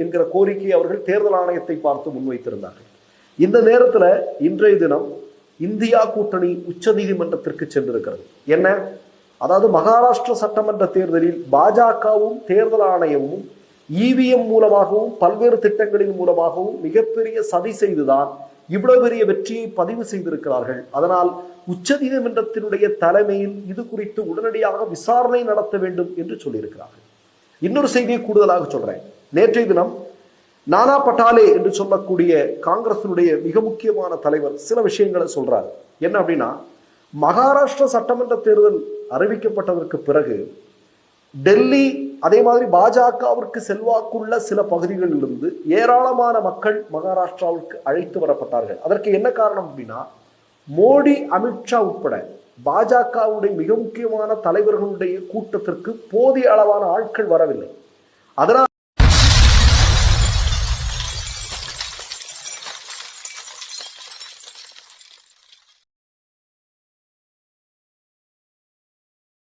என்கிற கோரிக்கையை அவர்கள் தேர்தல் ஆணையத்தை பார்த்து முன்வைத்திருந்தார்கள். இந்த நேரத்தில் இன்றைய தினம் இந்தியா கூட்டணி உச்ச நீதிமன்றத்திற்கு சென்றிருக்கிறது. என்ன, அதாவது மகாராஷ்டிர சட்டமன்ற தேர்தலில் பாஜகவும் தேர்தல் ஆணையமும் இவிஎம் மூலமாகவும் பல்வேறு திட்டங்களின் மூலமாகவும் மிகப்பெரிய சதி செய்துதான் இவ்வளவு பெரிய வெற்றியை பதிவு செய்திருக்கிறார்கள். அதனால் உச்ச நீதிமன்றத்தினுடைய தலைமையில் இது குறித்து உடனடியாக விசாரணை நடத்த வேண்டும் என்று சொல்லியிருக்கிறார்கள். இன்னொரு செய்தியை கூடுதலாக சொல்றேன். நேற்றைய தினம் நானா பட்டாலே என்று சொல்லக்கூடிய காங்கிரசினுடைய மிக முக்கியமான தலைவர் சில விஷயங்களை சொல்றாரு. என்ன அப்படின்னா, மகாராஷ்டிர சட்டமன்ற தேர்தல் அறிவிக்கப்பட்டதற்கு பிறகு டெல்லி அதே மாதிரி பாஜகவிற்கு செல்வாக்குள்ள சில பகுதிகளில் இருந்து ஏராளமான மக்கள் மகாராஷ்டிராவுக்கு அழைத்து வரப்பட்டார்கள். அதற்கு என்ன காரணம் அப்படின்னா, மோடி, அமித்ஷா உட்பட பாஜகவுடைய மிக முக்கியமான தலைவர்களுடைய கூட்டத்திற்கு போதிய அளவான ஆட்கள் வரவில்லை. அதனால்